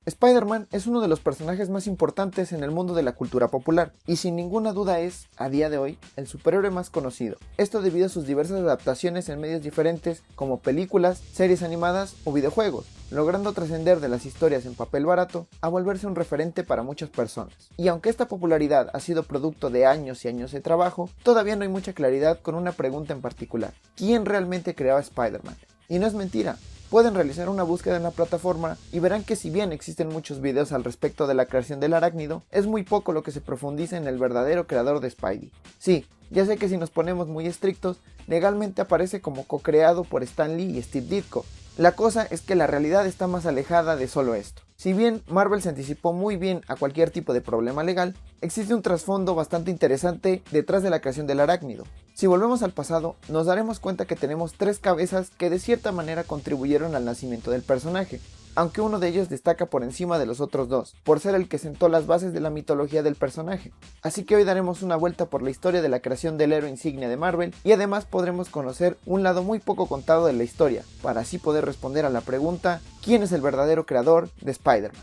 Spider-Man es uno de los personajes más importantes en el mundo de la cultura popular, y sin ninguna duda es, a día de hoy, el superhéroe más conocido. Esto debido a sus diversas adaptaciones en medios diferentes como películas, series animadas o videojuegos, logrando trascender de las historias en papel barato a volverse un referente para muchas personas. Y aunque esta popularidad ha sido producto de años y años de trabajo, todavía no hay mucha claridad con una pregunta en particular: ¿quién realmente creó a Spider-Man? Y no es mentira. Pueden realizar una búsqueda en la plataforma y verán que si bien existen muchos videos al respecto de la creación del arácnido, es muy poco lo que se profundiza en el verdadero creador de Spidey. Sí, ya sé que si nos ponemos muy estrictos, legalmente aparece como co-creado por Stan Lee y Steve Ditko. La cosa es que la realidad está más alejada de solo esto. Si bien Marvel se anticipó muy bien a cualquier tipo de problema legal, existe un trasfondo bastante interesante detrás de la creación del arácnido. Si volvemos al pasado, nos daremos cuenta que tenemos tres cabezas que de cierta manera contribuyeron al nacimiento del personaje, aunque uno de ellos destaca por encima de los otros dos, por ser el que sentó las bases de la mitología del personaje. Así que hoy daremos una vuelta por la historia de la creación del héroe insignia de Marvel y además podremos conocer un lado muy poco contado de la historia, para así poder responder a la pregunta: ¿quién es el verdadero creador de Spider-Man?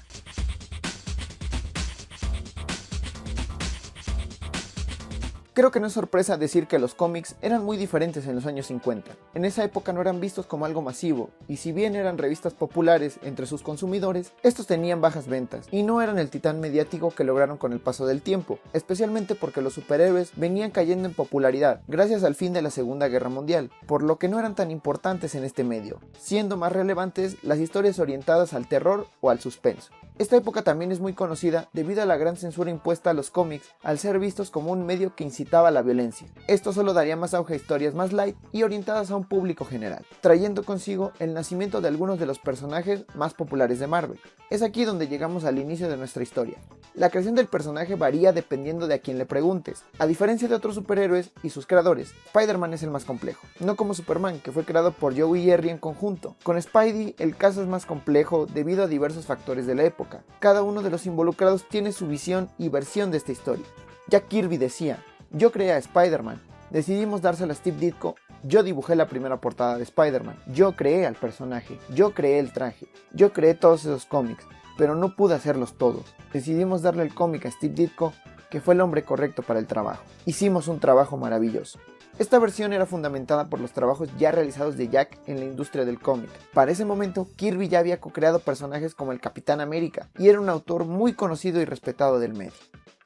Creo que no es sorpresa decir que los cómics eran muy diferentes en los años 50. En esa época no eran vistos como algo masivo, y si bien eran revistas populares entre sus consumidores, estos tenían bajas ventas, y no eran el titán mediático que lograron con el paso del tiempo, especialmente porque los superhéroes venían cayendo en popularidad gracias al fin de la Segunda Guerra Mundial, por lo que no eran tan importantes en este medio, siendo más relevantes las historias orientadas al terror o al suspenso. Esta época también es muy conocida debido a la gran censura impuesta a los cómics al ser vistos como un medio que incitaba a la violencia. Esto solo daría más auge a historias más light y orientadas a un público general, trayendo consigo el nacimiento de algunos de los personajes más populares de Marvel. Es aquí donde llegamos al inicio de nuestra historia. La creación del personaje varía dependiendo de a quién le preguntes. A diferencia de otros superhéroes y sus creadores, Spider-Man es el más complejo, no como Superman, que fue creado por Joe y Jerry en conjunto. Con Spidey el caso es más complejo debido a diversos factores de la época. Cada uno de los involucrados tiene su visión y versión de esta historia. Jack Kirby decía: yo creé a Spider-Man, decidimos dársela a Steve Ditko, yo dibujé la primera portada de Spider-Man, yo creé al personaje, yo creé el traje, yo creé todos esos cómics, pero no pude hacerlos todos. Decidimos darle el cómic a Steve Ditko, que fue el hombre correcto para el trabajo. Hicimos un trabajo maravilloso. Esta versión era fundamentada por los trabajos ya realizados de Jack en la industria del cómic. Para ese momento, Kirby ya había co-creado personajes como el Capitán América, y era un autor muy conocido y respetado del medio.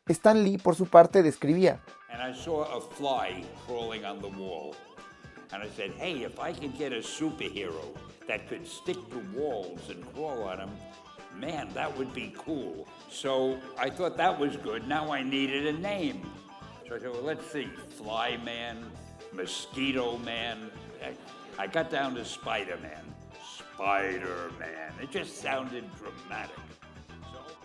Stan Lee, por su parte, describía: And I saw a fly crawling on the wall. And I said, hey, if I can get a superhero that could stick to walls and crawl on them, man, that would be cool. So I thought that was good. Now I needed a name. So I said, well, let's see, Fly Man, Mosquito Man. I got down to Spider-Man. Spider-Man. It just sounded dramatic.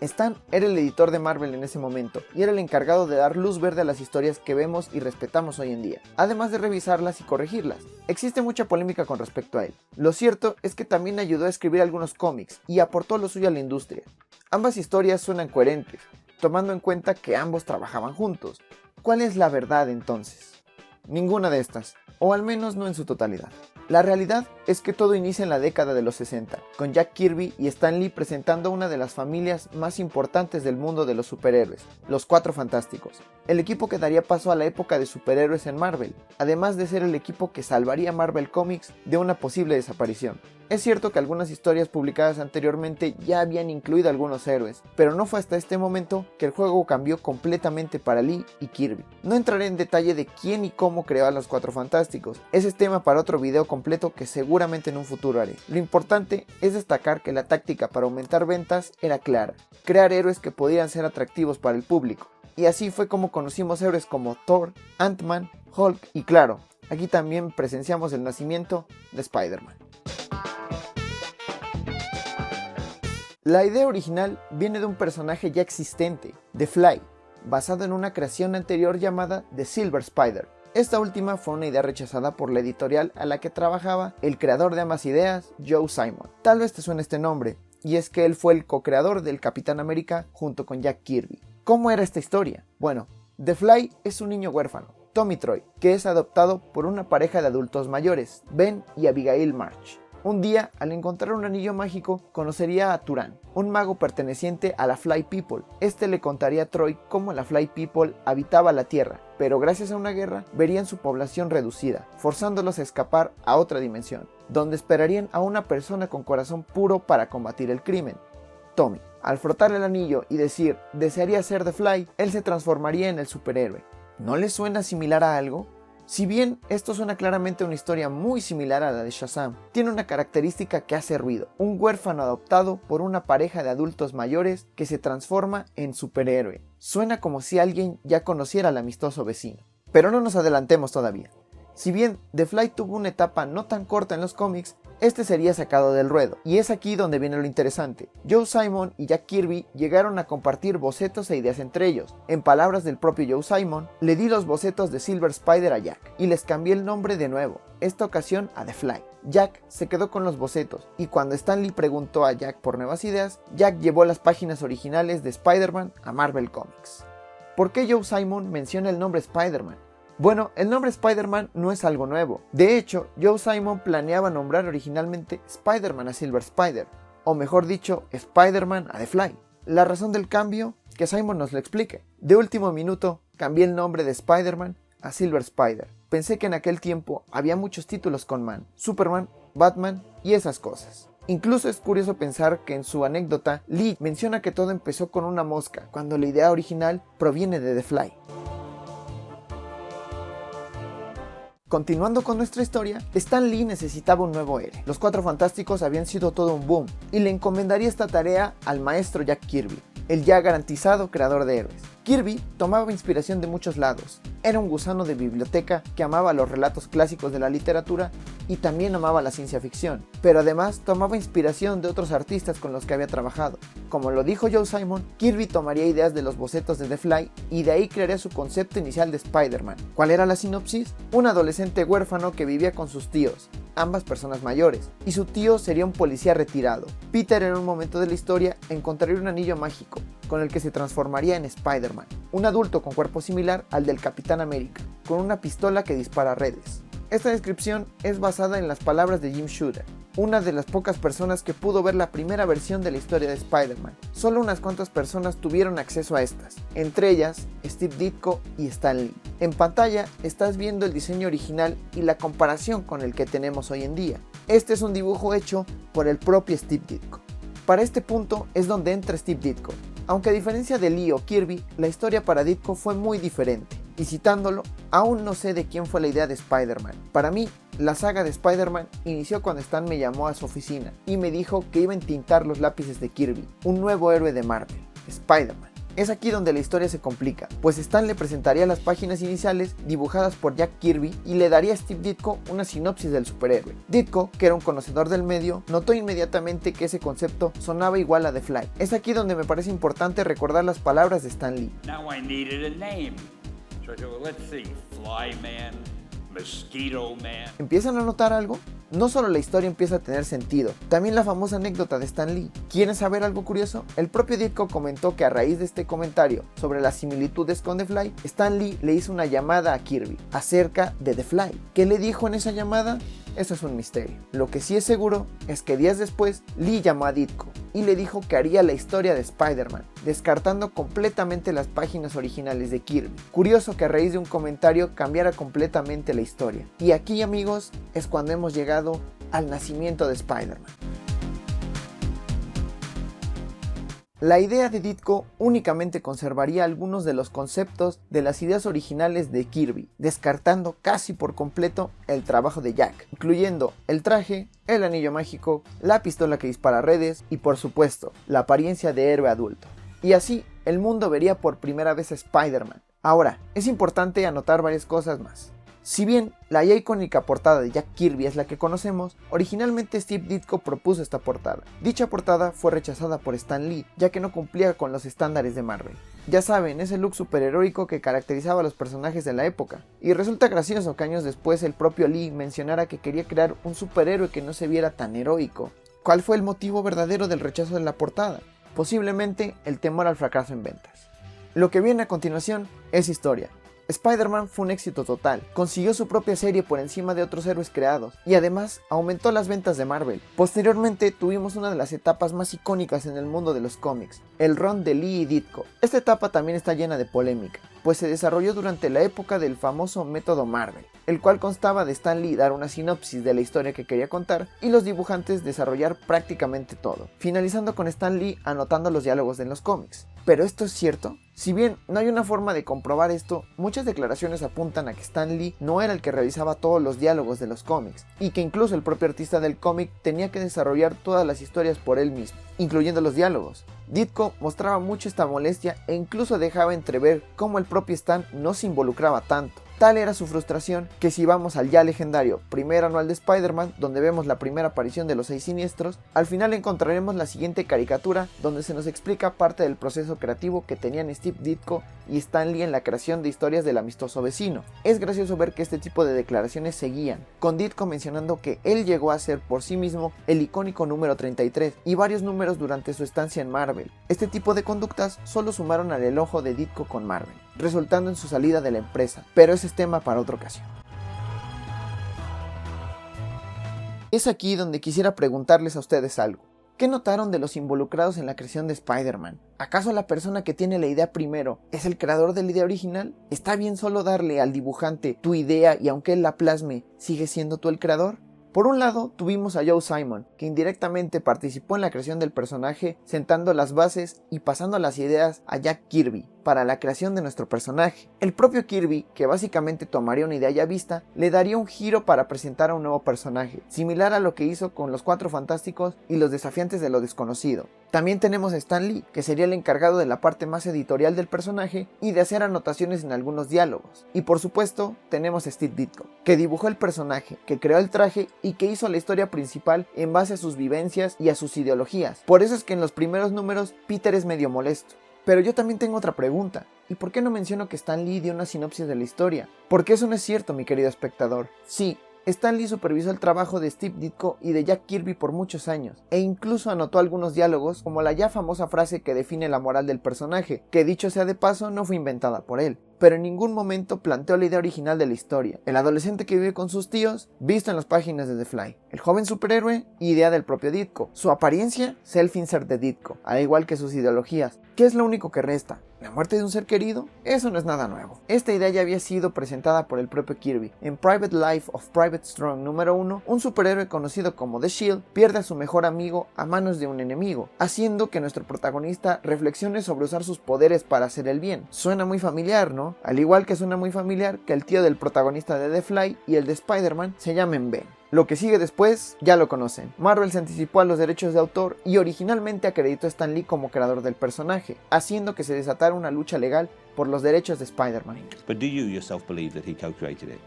Stan era el editor de Marvel en ese momento, y era el encargado de dar luz verde a las historias que vemos y respetamos hoy en día, además de revisarlas y corregirlas. Existe mucha polémica con respecto a él. Lo cierto es que también ayudó a escribir algunos cómics, y aportó lo suyo a la industria. Ambas historias suenan coherentes, tomando en cuenta que ambos trabajaban juntos. ¿Cuál es la verdad entonces? Ninguna de estas, o al menos no en su totalidad. La realidad es que todo inicia en la década de los 60, con Jack Kirby y Stan Lee presentando una de las familias más importantes del mundo de los superhéroes, los Cuatro Fantásticos, el equipo que daría paso a la época de superhéroes en Marvel, además de ser el equipo que salvaría Marvel Comics de una posible desaparición. Es cierto que algunas historias publicadas anteriormente ya habían incluido algunos héroes, pero no fue hasta este momento que el juego cambió completamente para Lee y Kirby. No entraré en detalle de quién y cómo creó a los Cuatro Fantásticos, ese es tema para otro video completo que seguramente en un futuro haré. Lo importante es destacar que la táctica para aumentar ventas era clara: crear héroes que pudieran ser atractivos para el público. Y así fue como conocimos héroes como Thor, Ant-Man, Hulk y claro, aquí también presenciamos el nacimiento de Spider-Man. La idea original viene de un personaje ya existente, The Fly, basado en una creación anterior llamada The Silver Spider. Esta última fue una idea rechazada por la editorial a la que trabajaba el creador de ambas ideas, Joe Simon. Tal vez te suene este nombre, y es que él fue el co-creador del Capitán América junto con Jack Kirby. ¿Cómo era esta historia? Bueno, The Fly es un niño huérfano, Tommy Troy, que es adoptado por una pareja de adultos mayores, Ben y Abigail March. Un día, al encontrar un anillo mágico, conocería a Turan, un mago perteneciente a la Fly People. Este le contaría a Troy cómo la Fly People habitaba la Tierra, pero gracias a una guerra verían su población reducida, forzándolos a escapar a otra dimensión, donde esperarían a una persona con corazón puro para combatir el crimen, Tommy. Al frotar el anillo y decir desearía ser The Fly, él se transformaría en el superhéroe. ¿No les suena similar a algo? Si bien esto suena claramente a una historia muy similar a la de Shazam, tiene una característica que hace ruido: un huérfano adoptado por una pareja de adultos mayores que se transforma en superhéroe. Suena como si alguien ya conociera al amistoso vecino. Pero no nos adelantemos todavía. Si bien The Fly tuvo una etapa no tan corta en los cómics, este sería sacado del ruedo, y es aquí donde viene lo interesante. Joe Simon y Jack Kirby llegaron a compartir bocetos e ideas entre ellos. En palabras del propio Joe Simon, le di los bocetos de Silver Spider a Jack, y les cambié el nombre de nuevo, esta ocasión a The Fly. Jack se quedó con los bocetos, y cuando Stan Lee preguntó a Jack por nuevas ideas, Jack llevó las páginas originales de Spider-Man a Marvel Comics. ¿Por qué Joe Simon menciona el nombre Spider-Man? Bueno, el nombre Spider-Man no es algo nuevo. De hecho, Joe Simon planeaba nombrar originalmente Spider-Man a Silver Spider, o mejor dicho, Spider-Man a The Fly. La razón del cambio, que Simon nos lo explique. De último minuto, cambié el nombre de Spider-Man a Silver Spider. Pensé que en aquel tiempo había muchos títulos con Man, Superman, Batman y esas cosas. Incluso es curioso pensar que en su anécdota, Lee menciona que todo empezó con una mosca, cuando la idea original proviene de The Fly. Continuando con nuestra historia, Stan Lee necesitaba un nuevo héroe. Los Cuatro Fantásticos habían sido todo un boom, y le encomendaría esta tarea al maestro Jack Kirby, el ya garantizado creador de héroes. Kirby tomaba inspiración de muchos lados. Era un gusano de biblioteca que amaba los relatos clásicos de la literatura y también amaba la ciencia ficción, pero además tomaba inspiración de otros artistas con los que había trabajado. Como lo dijo Joe Simon, Kirby tomaría ideas de los bocetos de The Fly y de ahí crearía su concepto inicial de Spider-Man. ¿Cuál era la sinopsis? Un adolescente huérfano que vivía con sus tíos, ambas personas mayores, y su tío sería un policía retirado. Peter, en un momento de la historia, encontraría un anillo mágico, con el que se transformaría en Spider-Man, un adulto con cuerpo similar al del Capitán América, con una pistola que dispara redes. Esta descripción es basada en las palabras de Jim Shooter, una de las pocas personas que pudo ver la primera versión de la historia de Spider-Man. Solo unas cuantas personas tuvieron acceso a estas, entre ellas Steve Ditko y Stan Lee. En pantalla estás viendo el diseño original y la comparación con el que tenemos hoy en día. Este es un dibujo hecho por el propio Steve Ditko. Para este punto es donde entra Steve Ditko, aunque a diferencia de Lee o Kirby, la historia para Ditko fue muy diferente. Y citándolo, aún no sé de quién fue la idea de Spider-Man. Para mí, la saga de Spider-Man inició cuando Stan me llamó a su oficina y me dijo que iba a entintar los lápices de Kirby, un nuevo héroe de Marvel, Spider-Man. Es aquí donde la historia se complica, pues Stan le presentaría las páginas iniciales dibujadas por Jack Kirby y le daría a Steve Ditko una sinopsis del superhéroe. Ditko, que era un conocedor del medio, notó inmediatamente que ese concepto sonaba igual a The Fly. Es aquí donde me parece importante recordar las palabras de Stan Lee. Now I needed a name. So I said, well, let's see, Flyman, Mosquito Man. ¿Empiezan a notar algo? No solo la historia empieza a tener sentido, también la famosa anécdota de Stan Lee. ¿Quieren saber algo curioso? El propio Ditko comentó que a raíz de este comentario sobre las similitudes con The Fly, Stan Lee le hizo una llamada a Kirby acerca de The Fly. ¿Qué le dijo en esa llamada? Eso es un misterio. Lo que sí es seguro es que días después, Lee llamó a Ditko y le dijo que haría la historia de Spider-Man, descartando completamente las páginas originales de Kirby. Curioso que a raíz de un comentario cambiara completamente la historia. Y aquí, amigos, es cuando hemos llegado al nacimiento de Spider-Man. La idea de Ditko únicamente conservaría algunos de los conceptos de las ideas originales de Kirby, descartando casi por completo el trabajo de Jack, incluyendo el traje, el anillo mágico, la pistola que dispara redes y, por supuesto, la apariencia de héroe adulto. Y así, el mundo vería por primera vez a Spider-Man. Ahora, es importante anotar varias cosas más. Si bien la ya icónica portada de Jack Kirby es la que conocemos, originalmente Steve Ditko propuso esta portada. Dicha portada fue rechazada por Stan Lee, ya que no cumplía con los estándares de Marvel. Ya saben, ese look superheroico que caracterizaba a los personajes de la época. Y resulta gracioso que años después el propio Lee mencionara que quería crear un superhéroe que no se viera tan heroico. ¿Cuál fue el motivo verdadero del rechazo de la portada? Posiblemente el temor al fracaso en ventas. Lo que viene a continuación es historia. Spider-Man fue un éxito total, consiguió su propia serie por encima de otros héroes creados y además aumentó las ventas de Marvel. Posteriormente tuvimos una de las etapas más icónicas en el mundo de los cómics, el run de Lee y Ditko. Esta etapa también está llena de polémica, pues se desarrolló durante la época del famoso método Marvel, el cual constaba de Stan Lee dar una sinopsis de la historia que quería contar y los dibujantes desarrollar prácticamente todo, finalizando con Stan Lee anotando los diálogos de los cómics. ¿Pero esto es cierto? Si bien no hay una forma de comprobar esto, muchas declaraciones apuntan a que Stan Lee no era el que realizaba todos los diálogos de los cómics, y que incluso el propio artista del cómic tenía que desarrollar todas las historias por él mismo, incluyendo los diálogos. Ditko mostraba mucho esta molestia e incluso dejaba entrever cómo el propio Stan no se involucraba tanto. Tal era su frustración que si vamos al ya legendario primer anual de Spider-Man, donde vemos la primera aparición de los 6 siniestros, al final encontraremos la siguiente caricatura donde se nos explica parte del proceso creativo que tenían Steve Ditko y Stan Lee en la creación de historias del amistoso vecino. Es gracioso ver que este tipo de declaraciones seguían, con Ditko mencionando que él llegó a ser por sí mismo el icónico número 33 y varios números durante su estancia en Marvel. Este tipo de conductas solo sumaron al enojo de Ditko con Marvel, resultando en su salida de la empresa, pero ese es tema para otra ocasión. Es aquí donde quisiera preguntarles a ustedes algo. ¿Qué notaron de los involucrados en la creación de Spider-Man? ¿Acaso la persona que tiene la idea primero es el creador de la idea original? ¿Está bien solo darle al dibujante tu idea y aunque él la plasme, sigue siendo tú el creador? Por un lado, tuvimos a Joe Simon, que indirectamente participó en la creación del personaje, sentando las bases y pasando las ideas a Jack Kirby para la creación de nuestro personaje. El propio Kirby, que básicamente tomaría una idea ya vista, le daría un giro para presentar a un nuevo personaje, similar a lo que hizo con los Cuatro Fantásticos y los Desafiantes de lo Desconocido. También tenemos a Stan Lee, que sería el encargado de la parte más editorial del personaje y de hacer anotaciones en algunos diálogos. Y por supuesto, tenemos a Steve Ditko, que dibujó el personaje, que creó el traje y que hizo la historia principal en base a sus vivencias y a sus ideologías. Por eso es que en los primeros números Peter es medio molesto. Pero yo también tengo otra pregunta. ¿Y por qué no menciono que Stan Lee dio una sinopsis de la historia? Porque eso no es cierto, mi querido espectador. Sí, Stan Lee supervisó el trabajo de Steve Ditko y de Jack Kirby por muchos años, e incluso anotó algunos diálogos como la ya famosa frase que define la moral del personaje, que dicho sea de paso no fue inventada por él, pero en ningún momento planteó la idea original de la historia. El adolescente que vive con sus tíos, visto en las páginas de The Fly. El joven superhéroe, idea del propio Ditko. Su apariencia, self-insert de Ditko, al igual que sus ideologías. ¿Qué es lo único que resta? ¿La muerte de un ser querido? Eso no es nada nuevo. Esta idea ya había sido presentada por el propio Kirby. En Private Life of Private Strong número 1, un superhéroe conocido como The Shield pierde a su mejor amigo a manos de un enemigo, haciendo que nuestro protagonista reflexione sobre usar sus poderes para hacer el bien. Suena muy familiar, ¿no? Al igual que suena muy familiar que el tío del protagonista de The Fly y el de Spider-Man se llamen Ben. Lo que sigue después ya lo conocen. Marvel se anticipó a los derechos de autor y originalmente acreditó a Stan Lee como creador del personaje, haciendo que se desatara una lucha legal por los derechos de Spider-Man. But do you yourself believe that he co-created it?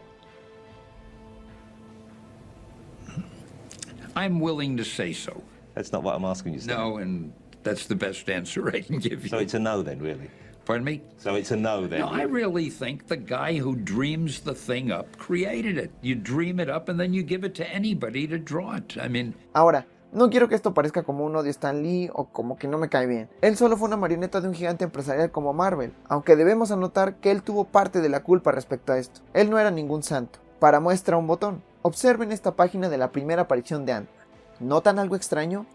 I'm willing to say so. That's not what I'm asking you, Stan. No, and that's the best answer I can give you. So it's a no then, really? Pardon me? So it's a no then? No, I really think the guy who dreams the thing up created it. You dream it up and then you give it to anybody to draw it. I mean... Ahora, no quiero que esto parezca como un odio a Stan Lee o como que no me cae bien. Él solo fue una marioneta de un gigante empresarial como Marvel, aunque debemos anotar que él tuvo parte de la culpa respecto a esto. Él no era ningún santo. Para muestra un botón. Observen esta página de la primera aparición de Ant-Man. ¿Notan algo extraño?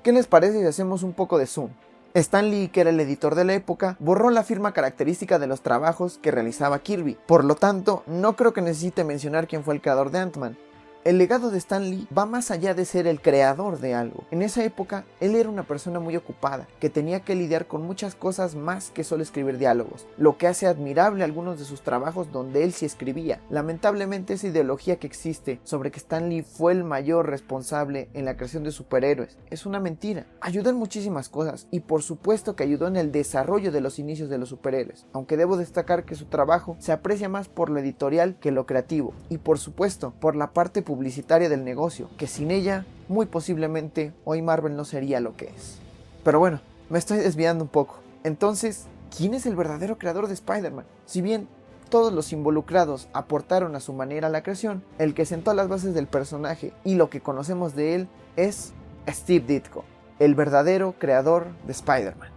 ¿Qué les parece si hacemos un poco de zoom? Stan Lee, que era el editor de la época, borró la firma característica de los trabajos que realizaba Kirby. Por lo tanto, no creo que necesite mencionar quién fue el creador de Ant-Man. El legado de Stan Lee va más allá de ser el creador de algo. En esa época, él era una persona muy ocupada, que tenía que lidiar con muchas cosas más que solo escribir diálogos, lo que hace admirable algunos de sus trabajos donde él sí escribía. Lamentablemente, esa ideología que existe sobre que Stan Lee fue el mayor responsable en la creación de superhéroes es una mentira. Ayudó en muchísimas cosas y por supuesto que ayudó en el desarrollo de los inicios de los superhéroes, aunque debo destacar que su trabajo se aprecia más por lo editorial que lo creativo y por supuesto por la parte publicitaria del negocio, que sin ella, muy posiblemente, hoy Marvel no sería lo que es. Pero bueno, me estoy desviando un poco. Entonces, ¿quién es el verdadero creador de Spider-Man? Si bien todos los involucrados aportaron a su manera a la creación, el que sentó las bases del personaje y lo que conocemos de él es Steve Ditko, el verdadero creador de Spider-Man.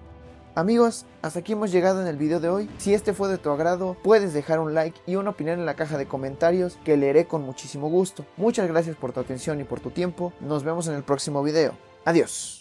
Amigos, hasta aquí hemos llegado en el video de hoy. Si este fue de tu agrado, puedes dejar un like y una opinión en la caja de comentarios que leeré con muchísimo gusto. Muchas gracias por tu atención y por tu tiempo. Nos vemos en el próximo video. Adiós.